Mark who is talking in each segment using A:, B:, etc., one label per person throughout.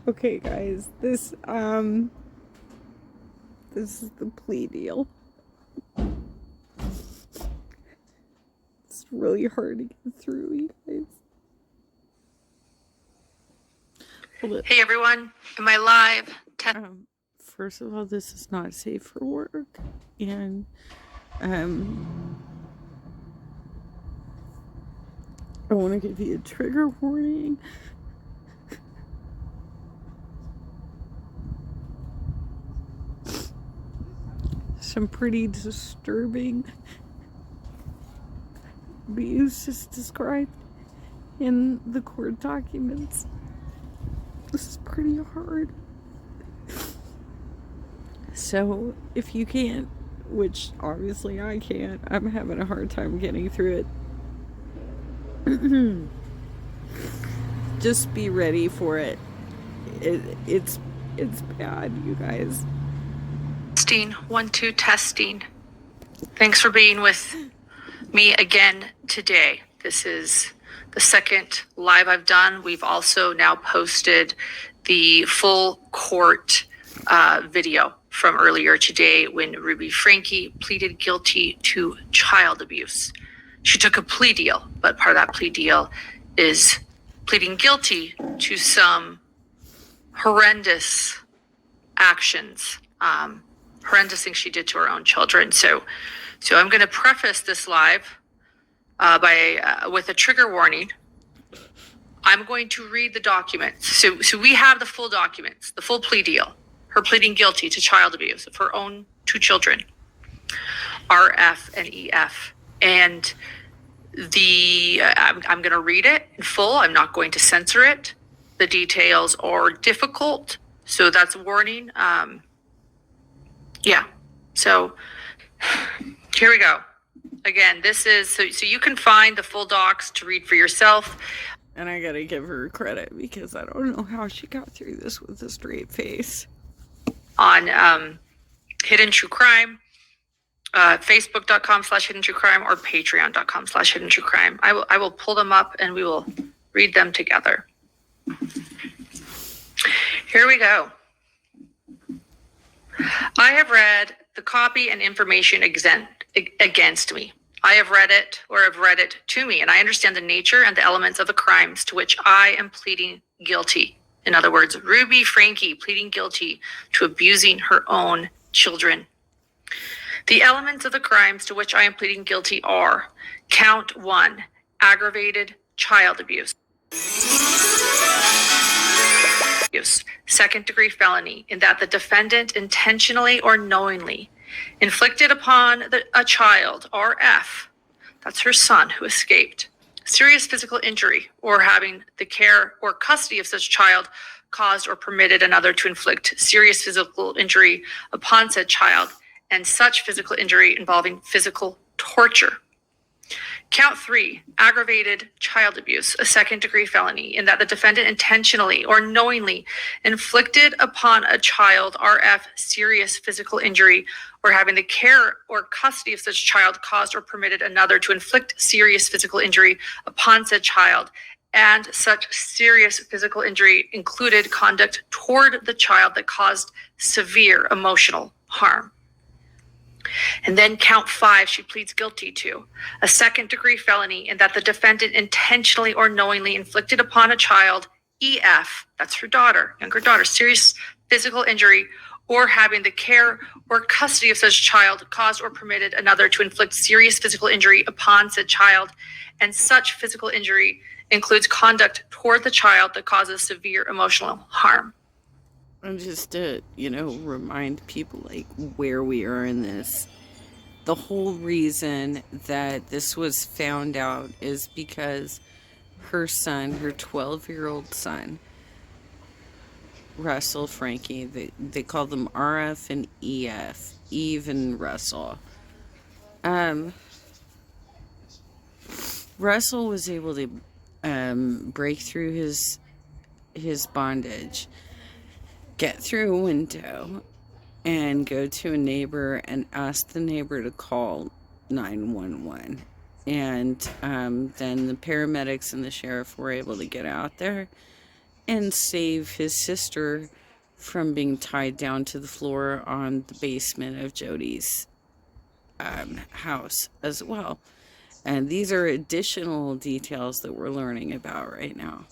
A: Okay, guys, this is the plea deal. It's really hard to get through, you guys.
B: Hey everyone, am I live?
A: First of all, this is not safe for work, and I want to give you a trigger warning. Some pretty disturbing abuse is described in the court documents. This is pretty hard. So if you can't, which obviously I can't, I'm having a hard time getting through it. Just be ready for it. It's bad, you guys.
B: Testing, 1, 2, testing. Thanks for being with me again today. This is the second live I've done. We've also now posted the full court video from earlier today when Ruby Franke pleaded guilty to child abuse. She took a plea deal, but part of that plea deal is pleading guilty to some horrendous actions, horrendous things she did to her own children. So I'm going to preface this live with a trigger warning. I'm going to read the documents. So we have the full documents, the full plea deal. Her pleading guilty to child abuse of her own 2 children, RF and EF. And I'm going to read it in full. I'm not going to censor it. The details are difficult, so that's a warning. Yeah. So here we go. Again, this is so you can find the full docs to read for yourself.
A: And I gotta give her credit because I don't know how she got through this with a straight face.
B: On Hidden True Crime, Facebook.com/Hidden True Crime or Patreon.com/Hidden True Crime. I will pull them up and we will read them together. Here we go. I have read the copy and information against me. I have read it or have read it to me, and I understand the nature and the elements of the crimes to which I am pleading guilty. In other words, Ruby Franke pleading guilty to abusing her own children. The elements of the crimes to which I am pleading guilty are: count 1, aggravated child abuse. Second-degree felony, in that the defendant intentionally or knowingly inflicted upon a child, RF, that's her son who escaped, serious physical injury, or having the care or custody of such child caused or permitted another to inflict serious physical injury upon said child, and such physical injury involving physical torture. Count 3, aggravated child abuse, a second-degree felony, in that the defendant intentionally or knowingly inflicted upon a child, RF, serious physical injury, or having the care or custody of such child caused or permitted another to inflict serious physical injury upon said child, and such serious physical injury included conduct toward the child that caused severe emotional harm. And then count 5, she pleads guilty to a second-degree felony, in that the defendant intentionally or knowingly inflicted upon a child, EF, that's her daughter, younger daughter, serious physical injury, or having the care or custody of such child caused or permitted another to inflict serious physical injury upon said child, and such physical injury includes conduct toward the child that causes severe emotional harm.
A: And just to, remind people like where we are in this. The whole reason that this was found out is because her son, her 12-year-old son, Russell Franke, they call them RF and EF, Eve and Russell. Russell was able to break through his bondage, get through a window, and go to a neighbor and ask the neighbor to call 911. And then the paramedics and the sheriff were able to get out there and save his sister from being tied down to the floor on the basement of Jody's house as well. And these are additional details that we're learning about right now.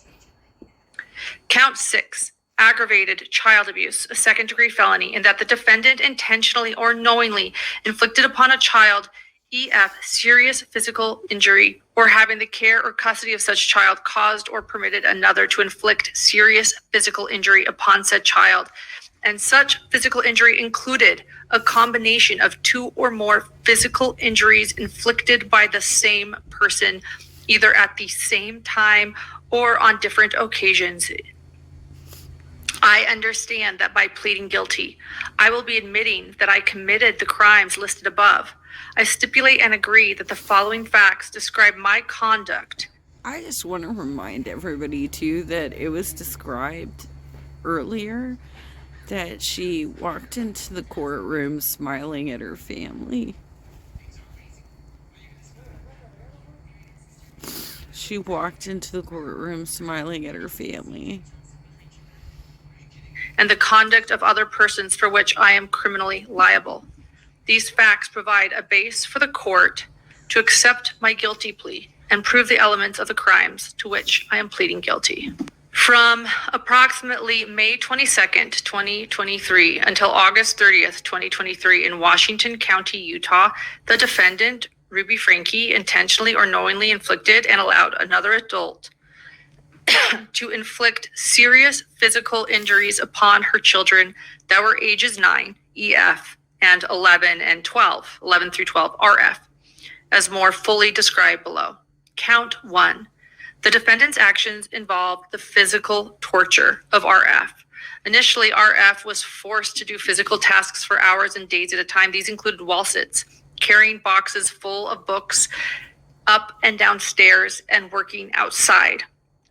B: Count 6, aggravated child abuse, a second-degree felony, in that the defendant intentionally or knowingly inflicted upon a child, EF, serious physical injury, or having the care or custody of such child caused or permitted another to inflict serious physical injury upon said child. And such physical injury included a combination of 2 or more physical injuries inflicted by the same person, either at the same time or on different occasions. I understand that by pleading guilty, I will be admitting that I committed the crimes listed above. I stipulate and agree that the following facts describe my conduct.
A: I just want to remind everybody, too, that it was described earlier that she walked into the courtroom smiling at her family. She walked into the courtroom smiling at her family.
B: And the conduct of other persons for which I am criminally liable. These facts provide a base for the court to accept my guilty plea and prove the elements of the crimes to which I am pleading guilty. From approximately May 22nd, 2023 until August 30th, 2023 in Washington County, Utah, the defendant, Ruby Franke, intentionally or knowingly inflicted and allowed another adult to inflict serious physical injuries upon her children that were ages 9, EF, and 11 and 12, 11 through 12, RF, as more fully described below. Count 1. The defendant's actions involved the physical torture of RF. Initially, RF was forced to do physical tasks for hours and days at a time. These included wall sits, carrying boxes full of books up and down stairs, and working outside.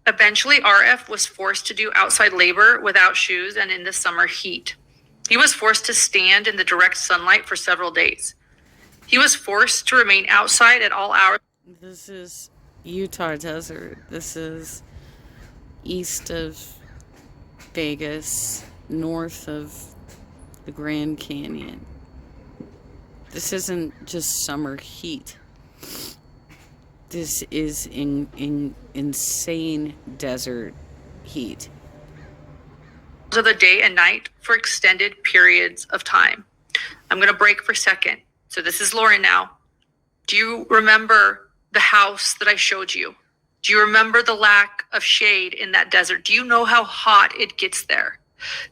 B: Eventually, RF was forced to do outside labor without shoes and in the summer heat. He was forced to stand in the direct sunlight for several days. He was forced to remain outside at all hours.
A: This is Utah desert. This is east of Vegas, north of the Grand Canyon. This isn't just summer heat. This is insane desert heat.
B: Of the day and night for extended periods of time. I'm going to break for a second. So this is Lauren now. Do you remember the house that I showed you? Do you remember the lack of shade in that desert? Do you know how hot it gets there?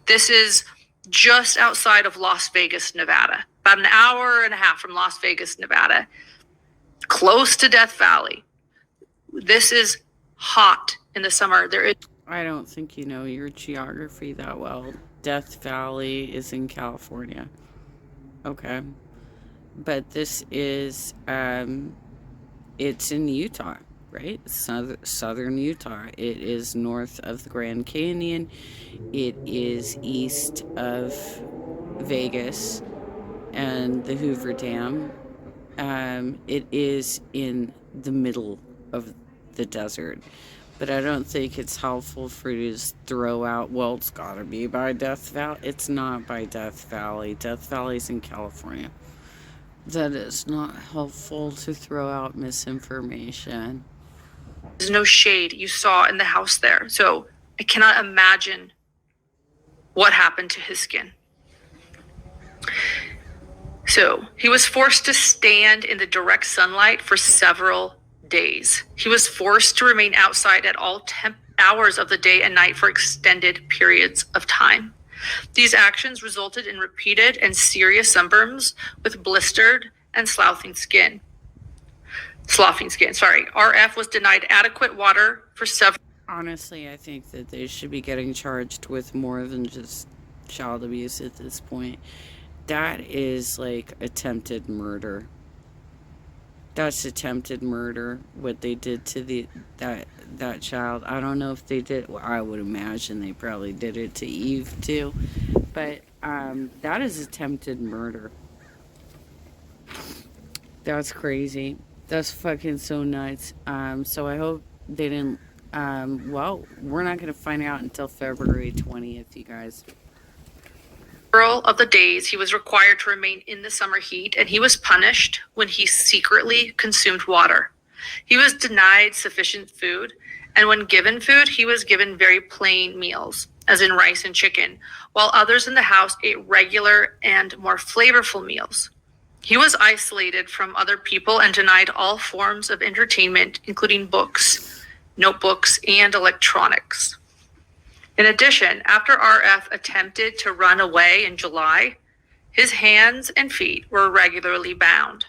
B: This is just outside of Las Vegas, Nevada. About an hour and a half from Las Vegas, Nevada. Close to Death Valley. This is hot in the summer.
A: I don't think you know your geography that well. Death Valley is in California. Okay. But this is, it's in Utah, right? Southern Utah. It is north of the Grand Canyon. It is east of Vegas and the Hoover Dam. It is in the middle of the desert. But I don't think it's helpful for you to just throw out, well, it's got to be by Death Valley. It's not by Death Valley. Death Valley's in California. That is not helpful to throw out misinformation.
B: There's no shade you saw in the house there. So I cannot imagine what happened to his skin. So he was forced to stand in the direct sunlight for several days. He was forced to remain outside at all hours of the day and night for extended periods of time. These actions resulted in repeated and serious sunburns with blistered and sloughing skin. RF was denied adequate water for several.
A: Honestly, I think that they should be getting charged with more than just child abuse at this point. That is like attempted murder. That's attempted murder, what they did to that child. I don't know if they did. Well, I would imagine they probably did it to Eve too. But that is attempted murder. That's crazy. That's fucking so nuts. So I hope they didn't Well, we're not going to find out until February 20th, you guys.
B: Several of the days he was required to remain in the summer heat, and he was punished when he secretly consumed water. He was denied sufficient food, and when given food, he was given very plain meals, as in rice and chicken, while others in the house ate regular and more flavorful meals. He was isolated from other people and denied all forms of entertainment, including books, notebooks, and electronics. In addition, after RF attempted to run away in July, his hands and feet were regularly bound.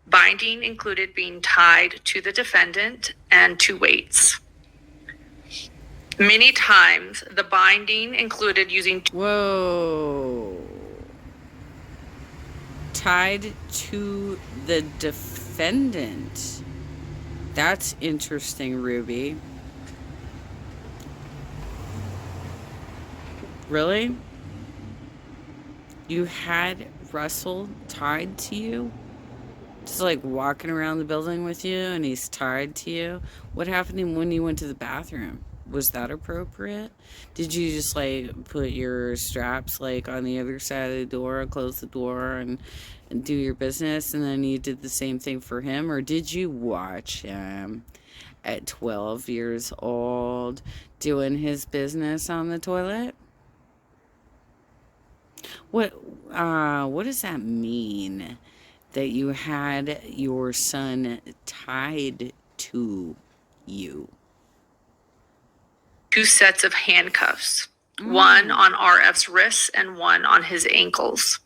B: Binding included being tied to the defendant and to weights. Many times, the binding included using...
A: Whoa. Tied to the defendant. That's interesting, Ruby. Really? You had Russell tied to you? Just like walking around the building with you and he's tied to you? What happened when you went to the bathroom? Was that appropriate? Did you just like put your straps like on the other side of the door, close the door and do your business, and then you did the same thing for him? Or did you watch him at 12 years old doing his business on the toilet? What does that mean? That you had your son tied to you?
B: 2 sets of handcuffs, one on RF's wrists and one on his ankles,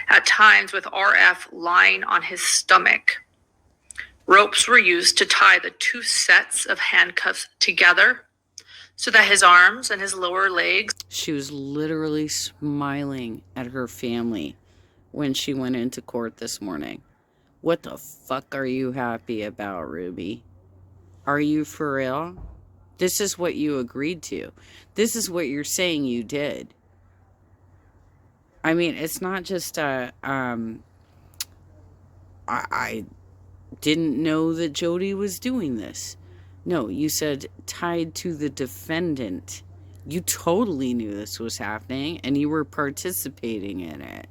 B: at times with RF lying on his stomach. Ropes were used to tie the 2 sets of handcuffs together so that his arms and his lower legs...
A: She was literally smiling at her family when she went into court this morning. What the fuck are you happy about, Ruby? Are you for real? This is what you agreed to. This is what you're saying you did. I mean, it's not just I didn't know that Jody was doing this. No, you said tied to the defendant. You totally knew this was happening and you were participating in it.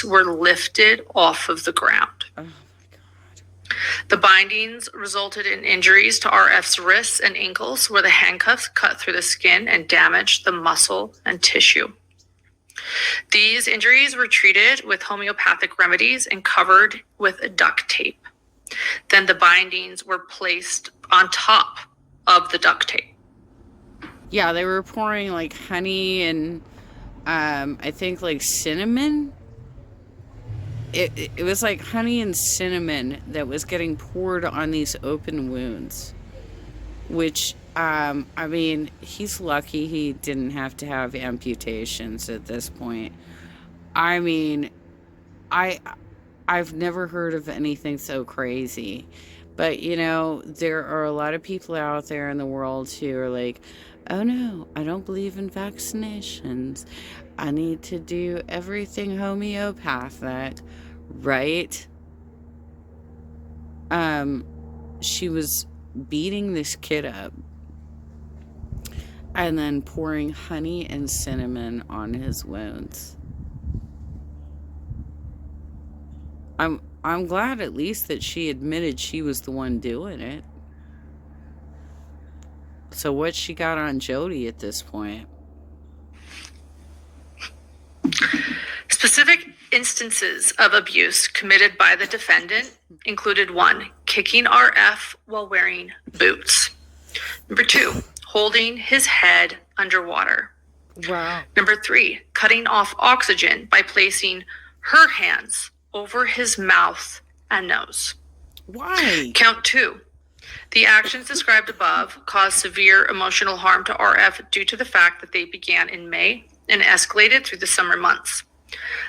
B: Were lifted off of the ground.
A: Oh my God.
B: The bindings resulted in injuries to RF's wrists and ankles, where the handcuffs cut through the skin and damaged the muscle and tissue. These injuries were treated with homeopathic remedies and covered with duct tape. Then the bindings were placed on top of the duct tape.
A: Yeah, they were pouring like honey and I think like cinnamon. It was like honey and cinnamon that was getting poured on these open wounds, which I mean, he's lucky he didn't have to have amputations at this point. I mean, I've never heard of anything so crazy. But, you know, there are a lot of people out there in the world who are like, oh no, I don't believe in vaccinations. I need to do everything homeopathic, right? She was beating this kid up and then pouring honey and cinnamon on his wounds. I'm glad at least that she admitted she was the one doing it. So what's she got on Jody at this point?
B: Specific instances of abuse committed by the defendant included 1, kicking RF while wearing boots. 2, holding his head underwater.
A: Wow.
B: 3, cutting off oxygen by placing her hands over his mouth and nose.
A: Why?
B: Count 2. The actions described above caused severe emotional harm to RF due to the fact that they began in May and escalated through the summer months.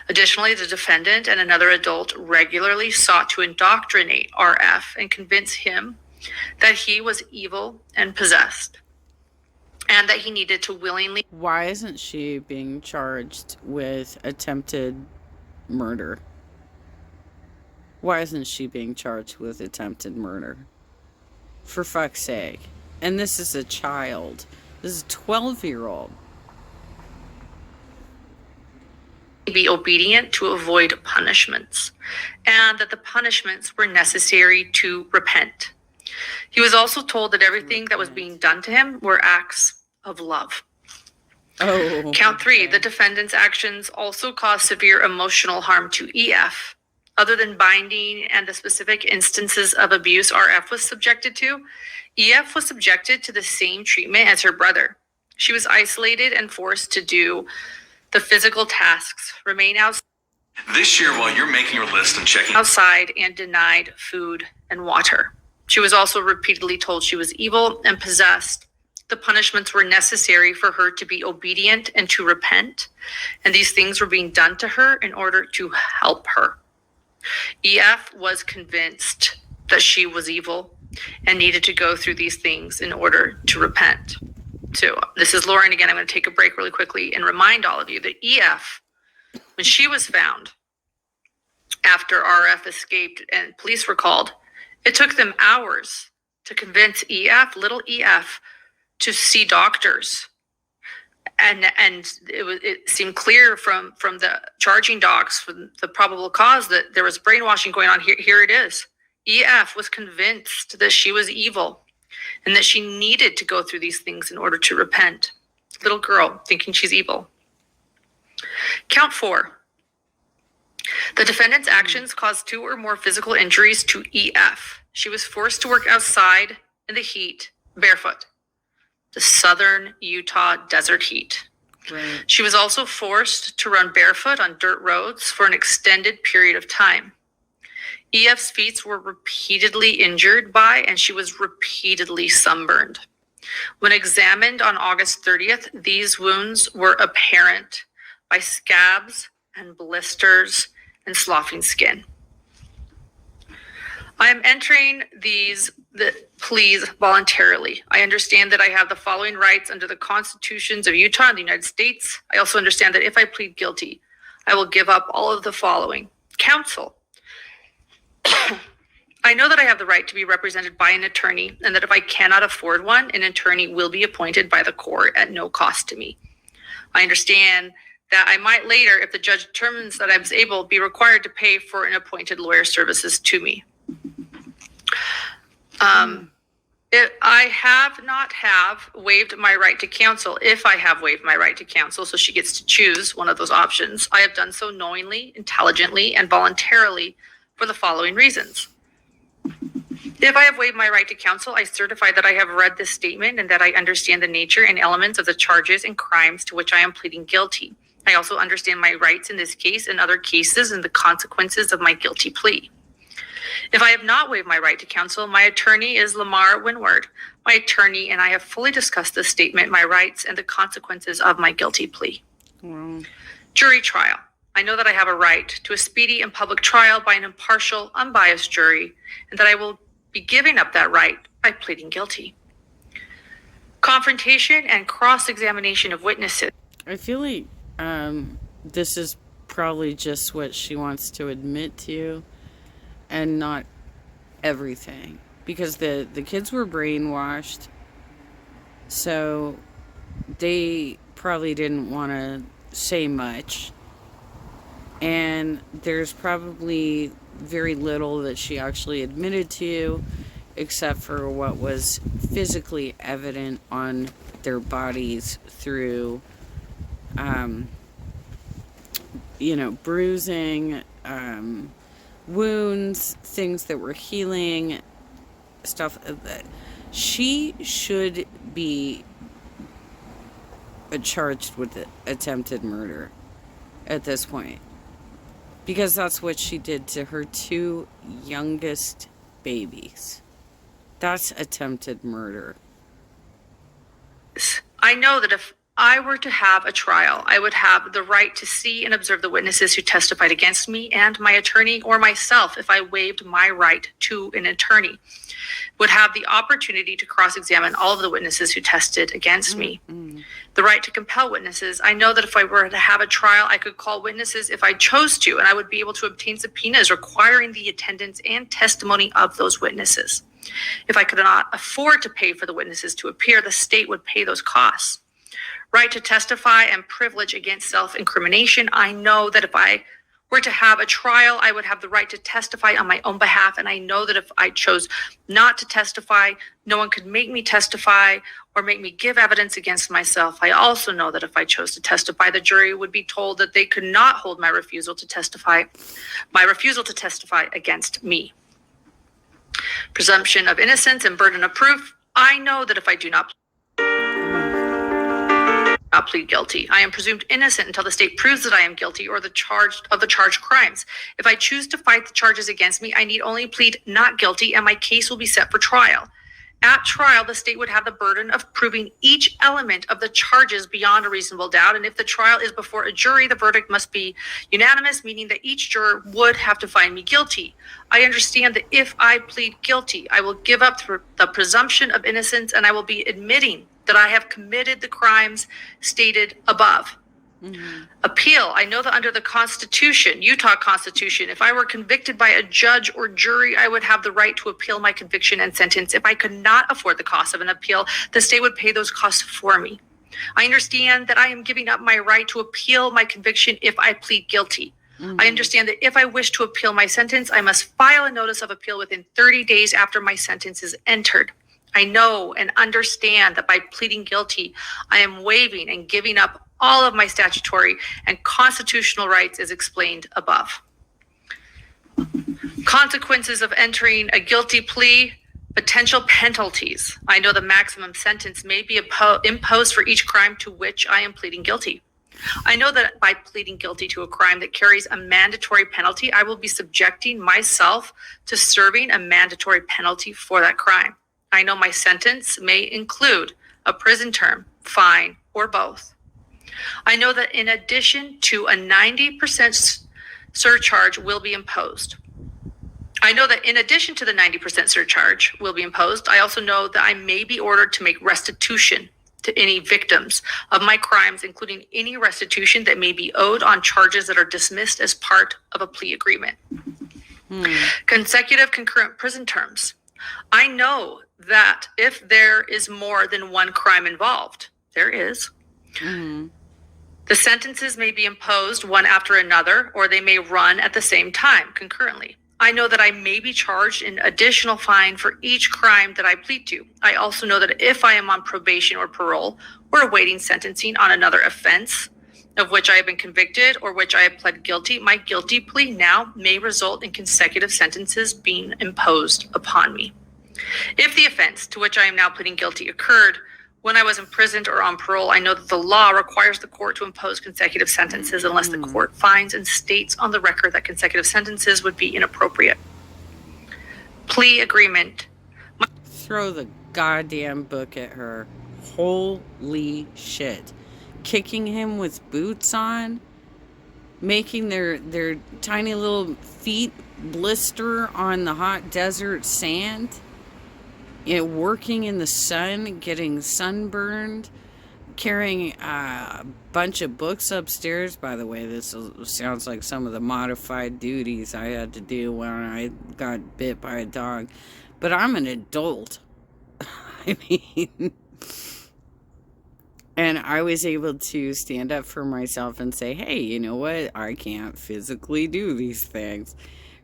B: Additionally, the defendant and another adult regularly sought to indoctrinate RF and convince him that he was evil and possessed, and that he needed to willingly...
A: Why isn't she being charged with attempted murder? Why isn't she being charged with attempted murder? For fuck's sake. And this is a child. This is a 12-year-old.
B: Be obedient to avoid punishments, and that the punishments were necessary to repent. He was also told that everything that was being done to him were acts of love.
A: Oh.
B: Count 3,
A: okay.
B: the defendant's actions also caused severe emotional harm to EF. Other than binding and the specific instances of abuse RF was subjected to, EF was subjected to the same treatment as her brother. She was isolated and forced to do the physical tasks, remain outside.
C: This year, while you're making your list and checking
B: outside, and denied food and water. She was also repeatedly told she was evil and possessed. The punishments were necessary for her to be obedient and to repent, and these things were being done to her in order to help her. EF was convinced that she was evil and needed to go through these things in order to repent. So this is Lauren again. I'm going to take a break really quickly and remind all of you that EF, when she was found after RF escaped and police were called, it took them hours to convince EF, little EF, to see doctors. And it seemed clear from the charging docs, from the probable cause, that there was brainwashing going on. Here it is. EF was convinced that she was evil and that she needed to go through these things in order to repent. Little girl thinking she's evil. Count 4. The defendant's actions caused 2 or more physical injuries to EF. She was forced to work outside in the heat, barefoot. The southern Utah desert heat.
A: Right.
B: She was also forced to run barefoot on dirt roads for an extended period of time. EF's feet were repeatedly injured by, and she was repeatedly sunburned. When examined on August 30th, these wounds were apparent by scabs and blisters and sloughing skin. I am entering the pleas voluntarily. I understand that I have the following rights under the constitutions of Utah and the United States. I also understand that if I plead guilty, I will give up all of the following. Counsel. I know that I have the right to be represented by an attorney, and that if I cannot afford one, an attorney will be appointed by the court at no cost to me. I understand that I might later, if the judge determines that I'm able, be required to pay for an appointed lawyer's services to me. I have waived my right to counsel. If I have waived my right to counsel, so she gets to choose one of those options, I have done so knowingly, intelligently, and voluntarily for the following reasons. If I have waived my right to counsel, I certify that I have read this statement and that I understand the nature and elements of the charges and crimes to which I am pleading guilty. I also understand my rights in this case and other cases and the consequences of my guilty plea. If I have not waived my right to counsel, my attorney is Lamar Winward. My attorney and I have fully discussed this statement, my rights, and the consequences of my guilty plea. Jury trial. I know that I have a right to a speedy and public trial by an impartial, unbiased jury, and that I will be giving up that right by pleading guilty. Confrontation and cross-examination of witnesses.
A: I feel like this is probably just what she wants to admit to, and not everything, because the kids were brainwashed, so they probably didn't want to say much, and there's probably very little that she actually admitted to, except for what was physically evident on their bodies through bruising, wounds, things that were healing, stuff that she should be charged with attempted murder at this point, because that's what she did to her 2 youngest babies. That's attempted murder.
B: I know that if I were to have a trial, I would have the right to see and observe the witnesses who testified against me, and my attorney or myself, if I waived my right to an attorney, would have the opportunity to cross-examine all of the witnesses who tested against me. The right to compel witnesses. I know that if I were to have a trial, I could call witnesses if I chose to, and I would be able to obtain subpoenas requiring the attendance and testimony of those witnesses. If I could not afford to pay for the witnesses to appear, the state would pay those costs. Right to testify and privilege against self-incrimination. I know that if I were to have a trial, I would have the right to testify on my own behalf. And I know that if I chose not to testify, no one could make me testify or make me give evidence against myself. I also know that if I chose to testify, the jury would be told that they could not hold my refusal to testify against me. Presumption of innocence and burden of proof. I know that if I do not plead guilty, I am presumed innocent until the state proves that I am guilty or the charged crimes. If I choose to fight the charges against me, I need only plead not guilty and my case will be set for trial. At trial, the state would have the burden of proving each element of the charges beyond a reasonable doubt. And if the trial is before a jury, the verdict must be unanimous, meaning that each juror would have to find me guilty. I understand that if I plead guilty, I will give up the presumption of innocence and I will be admitting that I have committed the crimes stated above. Mm-hmm. Appeal. I know that under the Constitution, Utah Constitution, if I were convicted by a judge or jury, I would have the right to appeal my conviction and sentence. If I could not afford the cost of an appeal, the state would pay those costs for me. I understand that I am giving up my right to appeal my conviction if I plead guilty. Mm-hmm. I understand that if I wish to appeal my sentence, I must file a notice of appeal within 30 days after my sentence is entered. I know and understand that by pleading guilty, I am waiving and giving up all of my statutory and constitutional rights as explained above. Consequences of entering a guilty plea, potential penalties. I know the maximum sentence may be imposed for each crime to which I am pleading guilty. I know that by pleading guilty to a crime that carries a mandatory penalty, I will be subjecting myself to serving a mandatory penalty for that crime. I know my sentence may include a prison term, fine, or both. I know that in addition to a 90% surcharge will be imposed. I know that in addition to the 90% surcharge will be imposed, I also know that I may be ordered to make restitution to any victims of my crimes, including any restitution that may be owed on charges that are dismissed as part of a plea agreement. Consecutive concurrent prison terms. I know that if there is more than one crime involved, there is, the sentences may be imposed one after another, or they may run at the same time concurrently. I know that I may be charged an additional fine for each crime that I plead to. I also know that if I am on probation or parole or awaiting sentencing on another offense of which I have been convicted or which I have pled guilty, my guilty plea now may result in consecutive sentences being imposed upon me. If the offense to which I am now pleading guilty occurred when I was imprisoned or on parole, I know that the law requires the court to impose consecutive sentences unless the court finds and states on the record that consecutive sentences would be inappropriate. Plea agreement.
A: Throw the goddamn book at her. Holy shit. Kicking him with boots on, making their tiny little feet blister on the hot desert sand. You know, working in the sun, getting sunburned, carrying a bunch of books upstairs. By the way, this sounds like some of the modified duties I had to do when I got bit by a dog. But I'm an adult. I mean, and I was able to stand up for myself and say, hey, you know what? I can't physically do these things,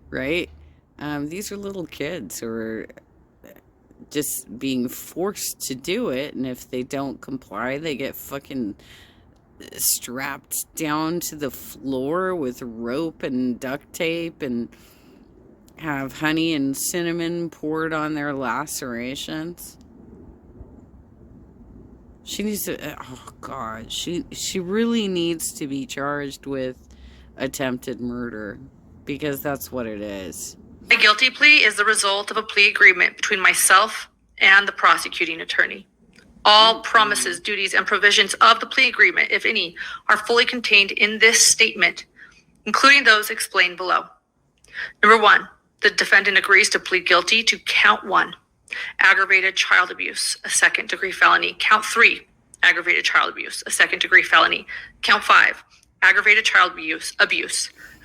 A: right? These are little kids who are just being forced to do it, and if they don't comply, they get fucking strapped down to the floor with rope and duct tape and have honey and cinnamon poured on their lacerations. She needs to, oh God, she really needs to be charged with attempted murder, because that's what it is.
B: My guilty plea is the result of a plea agreement between myself and the prosecuting attorney. All promises, duties, and provisions of the plea agreement, if any, are fully contained in this statement, including those explained below. Number 1, the defendant agrees to plead guilty to count 1, aggravated child abuse, a second-degree felony. Count 3, aggravated child abuse, a second-degree felony. Count 5, aggravated child abuse,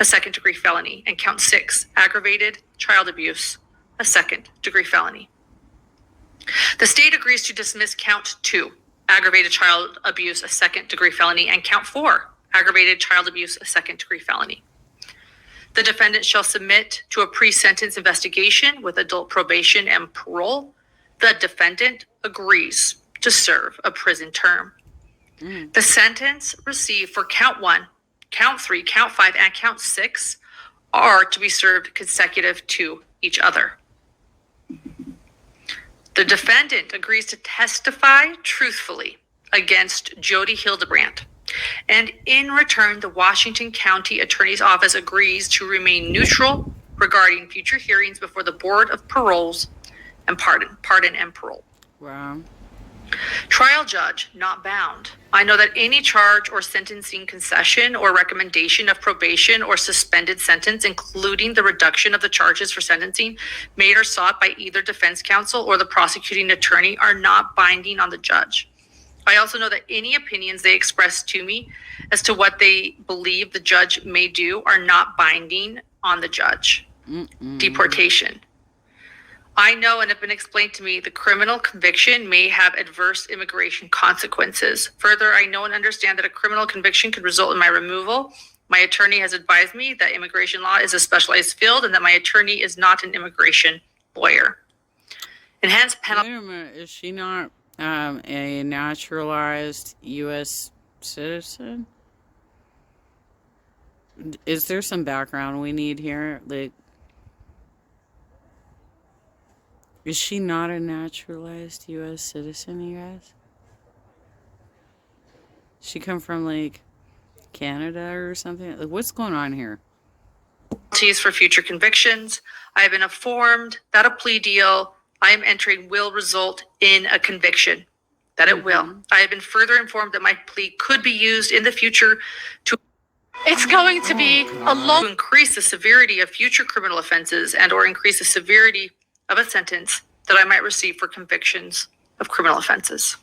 B: a second-degree felony. And count 6, aggravated child abuse, a second-degree felony. The state agrees to dismiss count 2, aggravated child abuse, a second-degree felony, and count 4, aggravated child abuse, a second-degree felony. The defendant shall submit to a pre-sentence investigation with adult probation and parole. The defendant agrees to serve a prison term. The sentence received for count 1, count 3, count 5, and count 6 are to be served consecutive to each other. The defendant agrees to testify truthfully against Jody Hildebrandt, and in return, the Washington County Attorney's Office agrees to remain neutral regarding future hearings before the Board of Paroles and Pardon and Parole.
A: Wow.
B: Trial judge not bound. I know that any charge or sentencing concession or recommendation of probation or suspended sentence, including the reduction of the charges for sentencing made or sought by either defense counsel or the prosecuting attorney, are not binding on the judge. I also know that any opinions they express to me as to what they believe the judge may do are not binding on the judge. Deportation. I know and have been explained to me the criminal conviction may have adverse immigration consequences. Further, I know and understand that a criminal conviction could result in my removal. My attorney has advised me that immigration law is a specialized field and that my attorney is not an immigration lawyer. Enhanced penalty.
A: Wait a minute. Is she not a naturalized U.S. citizen? Is there some background we need here? Like, is she not a naturalized U.S. citizen, you guys? She come from, like, Canada or something? Like, what's going on here?
B: For future convictions. I have been informed that a plea deal I am entering will result in a conviction. That it will. I have been further informed that my plea could be used in the future to... It's going to be a long... to increase the severity of future criminal offenses and or increase the severity of a sentence that I might receive for convictions of criminal offenses.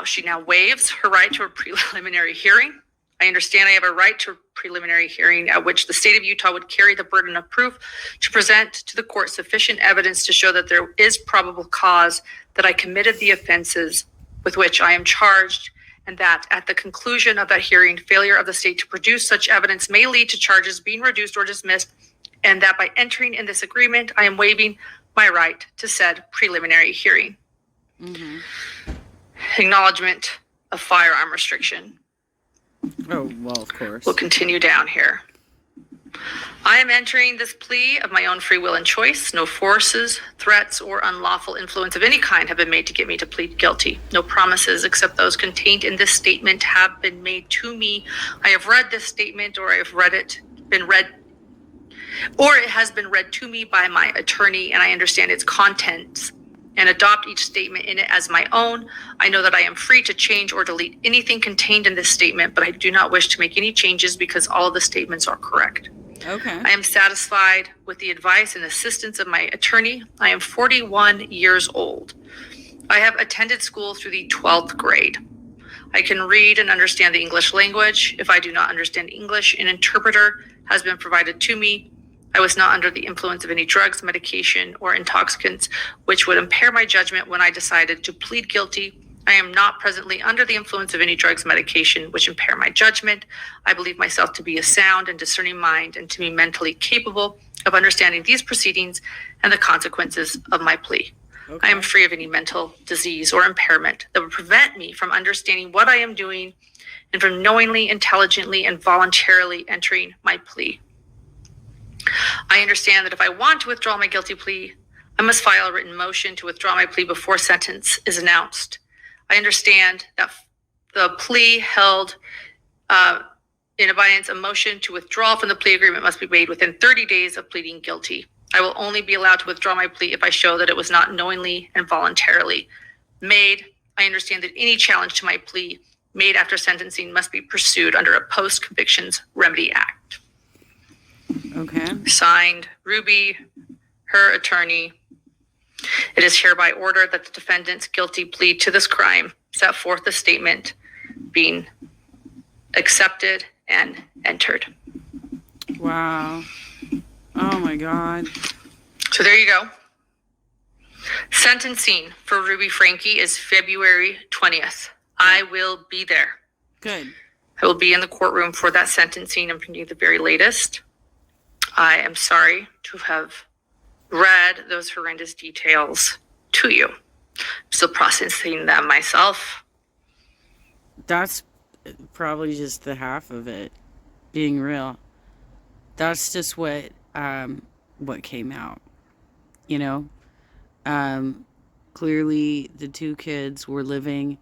B: She now waives her right to a preliminary hearing. I understand I have a right to a preliminary hearing at which the state of Utah would carry the burden of proof to present to the court sufficient evidence to show that there is probable cause that I committed the offenses with which I am charged, and that at the conclusion of that hearing, failure of the state to produce such evidence may lead to charges being reduced or dismissed, and that by entering in this agreement, I am waiving my right to said preliminary hearing. Acknowledgement of firearm restriction.
A: Oh, well, of course.
B: We'll continue down here. I am entering this plea of my own free will and choice. No forces, threats, or unlawful influence of any kind have been made to get me to plead guilty. No promises except those contained in this statement have been made to me. I have read this statement, or I have it has been read to me by my attorney, and I understand its contents and adopt each statement in it as my own. I know that I am free to change or delete anything contained in this statement, but I do not wish to make any changes because all of the statements are correct.
A: Okay.
B: I am satisfied with the advice and assistance of my attorney. I am 41 years old. I have attended school through the 12th grade. I can read and understand the English language. If I do not understand English, an interpreter has been provided to me. I was not under the influence of any drugs, medication, or intoxicants, which would impair my judgment when I decided to plead guilty. I am not presently under the influence of any drugs, medication, which impair my judgment. I believe myself to be a sound and discerning mind and to be mentally capable of understanding these proceedings and the consequences of my plea.
A: Okay.
B: I am free of any mental disease or impairment that would prevent me from understanding what I am doing and from knowingly, intelligently, and voluntarily entering my plea. I understand that if I want to withdraw my guilty plea, I must file a written motion to withdraw my plea before sentence is announced. I understand that the plea held in abeyance, a motion to withdraw from the plea agreement must be made within 30 days of pleading guilty. I will only be allowed to withdraw my plea if I show that it was not knowingly and voluntarily made. I understand that any challenge to my plea made after sentencing must be pursued under a Post-Convictions Remedy Act.
A: Okay.
B: Signed, Ruby, her attorney. It is hereby ordered that the defendant's guilty plea to this crime set forth the statement being accepted and entered.
A: Wow. Oh my God.
B: So there you go. Sentencing for Ruby Franke is February 20th. I will be there.
A: Good.
B: I will be in the courtroom for that sentencing. I'm bringing you the very latest. I am sorry to have read those horrendous details to you. I'm still processing them myself.
A: That's probably just the half of it, being real. That's just what came out, you know. Clearly the two kids were living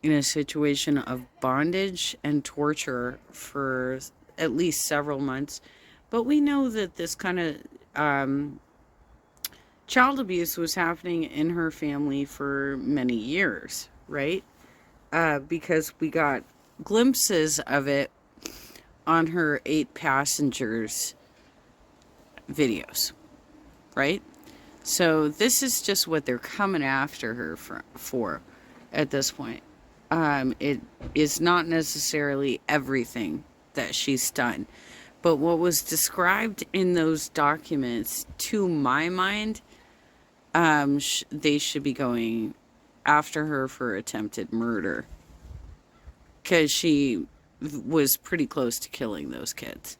A: in a situation of bondage and torture for at least several months. But we know that this kind of child abuse was happening in her family for many years, right? Because we got glimpses of it on her 8 passengers videos, right? So this is just what they're coming after her for at this point. It is not necessarily everything that she's done, but what was described in those documents, to my mind, they should be going after her for attempted murder, because she was pretty close to killing those kids.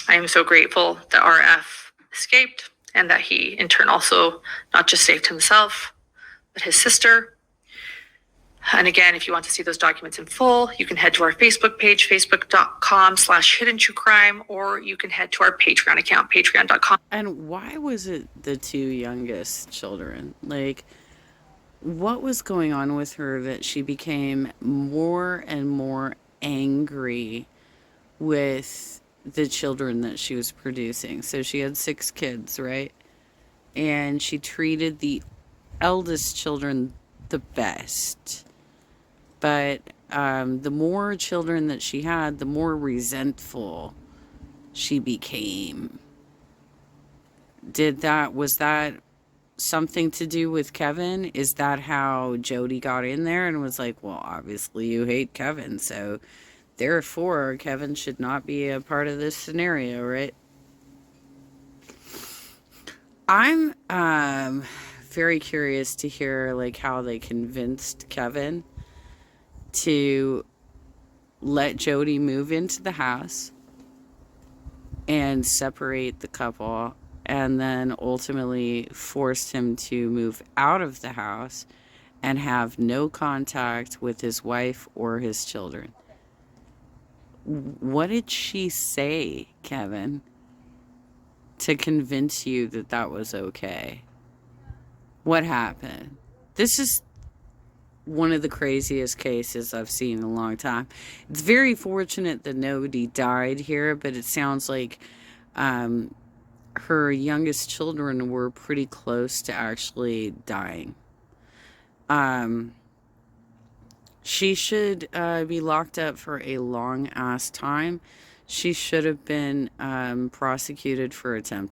B: I am so grateful that RF escaped and that he, in turn, also not just saved himself, but his sister. And again, if you want to see those documents in full, you can head to our Facebook page, facebook.com/hiddentruecrime, or you can head to our Patreon account, patreon.com.
A: And why was it the 2 youngest children? Like, what was going on with her that she became more and more angry with the children that she was producing? So she had 6 kids, right? And she treated the eldest children the best. But the more children that she had, the more resentful she became. Was that something to do with Kevin? Is that how Jody got in there and was like, well, obviously you hate Kevin, so therefore Kevin should not be a part of this scenario, right? I'm very curious to hear like how they convinced Kevin to let Jody move into the house and separate the couple, and then ultimately forced him to move out of the house and have no contact with his wife or his children. What did she say, Kevin, to convince you that that was okay? What happened? This is one of the craziest cases I've seen in a long time. It's very fortunate that nobody died here, but it sounds like her youngest children were pretty close to actually dying. She should be locked up for a long ass time. She should have been prosecuted for attempted